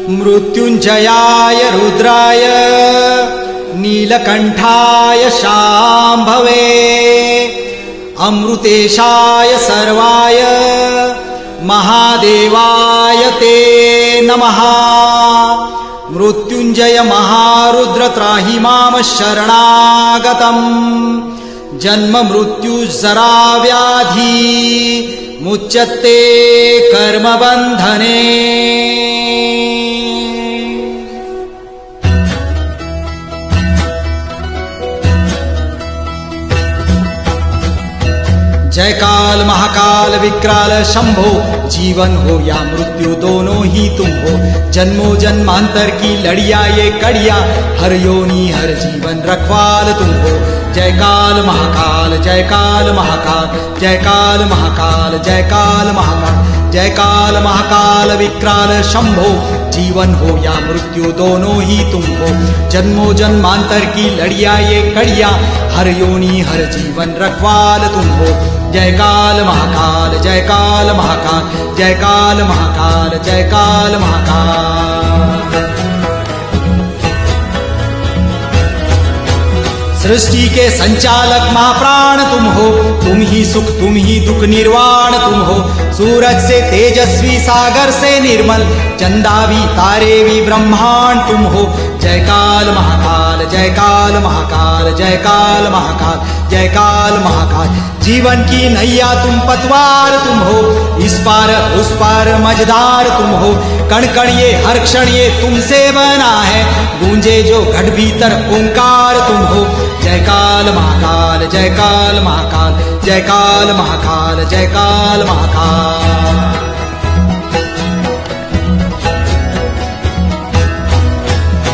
मृत्युंजयाय रुद्राय नीलकंठाय शांभवे अमृतेशाय सर्वाय महादेवाय ते नमः। मृत्युंजय महारुद्र त्राहि माम शरणागतम् जन्म मृत्यु जरा व्याधि मुच्यते कर्म बंधने। जय काल महाकाल विकराल शंभो, जीवन हो या मृत्यु दोनों ही तुम हो। जन्मों जन्मांतर की लड़िया ये कड़िया, हर योनि हर जीवन रखवाल तुम हो। जय काल महाकाल जय काल महाकाल जय काल महाकाल जय काल महाकाल जय काल महाकाल विकराल शंभो, जीवन हो या मृत्यु दोनों ही तुम हो। जन्मों जन्मांतर की लड़िया ये कड़िया, हर योनि हर जीवन रखवाल तुम हो। जय काल महाकाल जय काल महाकाल जय काल महाकाल जय काल महाकाल। सृष्टि के संचालक महाप्राण तुम हो, तुम ही सुख तुम ही दुख निर्वाण तुम हो। सूरज से तेजस्वी सागर से निर्मल, चंदा भी तारे भी ब्रह्मांड तुम हो। जय काल महाकाल जय काल महाकाल जय काल महाकाल जय काल महाकाल। जीवन की नैया तुम पतवार तुम हो, इस पार उस पार मझधार तुम हो। कण कण ये हर क्षण ये तुमसे बना है, गूंजे जो घट भीतर ओंकार तुम हो। जय काल महाकाल जय काल महाकाल जय काल महाकाल जय काल महाकाल।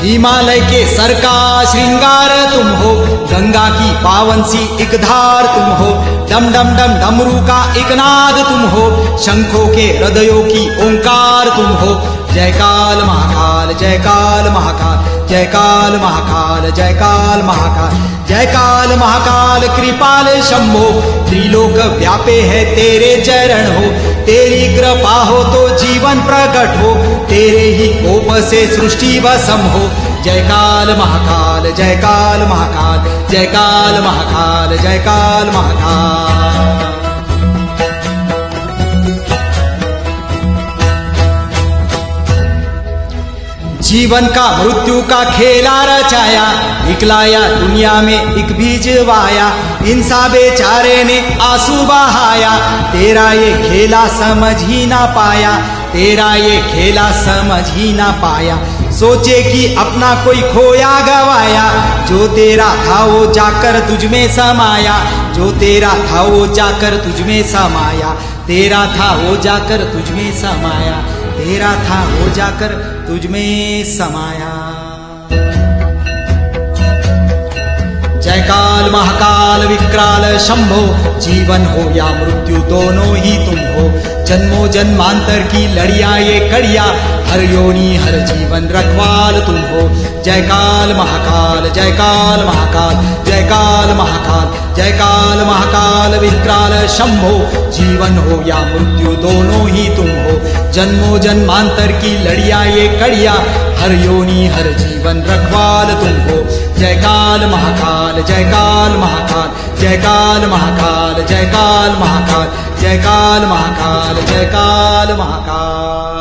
हिमालय के सर का श्रृंगार तुम हो, गंगा की पावन सी एक धार तुम हो। डम डम डम डमरू का एक नाद तुम हो, शंखों के हृदयों की ओंकार तुम हो। जय काल महाकाल जय काल महाकाल जय काल महाकाल जय काल महाकाल जय काल महाकाल। कृपाल शंभो, त्रिलोक व्यापे है तेरे चरण हो। तेरी कृपा हो तो जीवन प्रकट हो, तेरे ही कोप से सृष्टि भस्म हो। जय काल महाकाल जय काल महाकाल जय काल महाकाल जय काल महाकाल। जीवन का मृत्यु का खेला रचाया, निकलाया दुनिया में एक बीज वाया। इंसा बेचारे ने आंसू बहाया, तेरा ये खेला समझ ही ना पाया, तेरा ये खेला समझ ही ना पाया। सोचे कि अपना कोई खोया गवाया, जो तेरा था वो जाकर तुझ में समाया। जो तेरा था वो जाकर तुझ में समाया, तेरा था वो जाकर तुझ में समाया, तेरा था वो जाकर तुझ में समाया। जय काल महाकाल विकराल शंभो, जीवन हो या मृत्यु दोनों ही तुम हो। जन्मों जन्मांतर की लड़िया ये कड़िया, हर योनि हर जीवन रखवाल तुम हो। जय काल महाकाल जय काल महाकाल जय काल महाकाल जय काल महाकाल विकराल शंभो, जीवन हो या मृत्यु दोनों ही तुम हो। जन्मों जन्मांतर की लड़िया ये कड़िया, हर योनि हर जीवन रखवाल तुम हो। जय काल महाकाल जय काल महाकाल जय काल महाकाल जय काल महाकाल जय काल महाकाल जय काल महाकाल।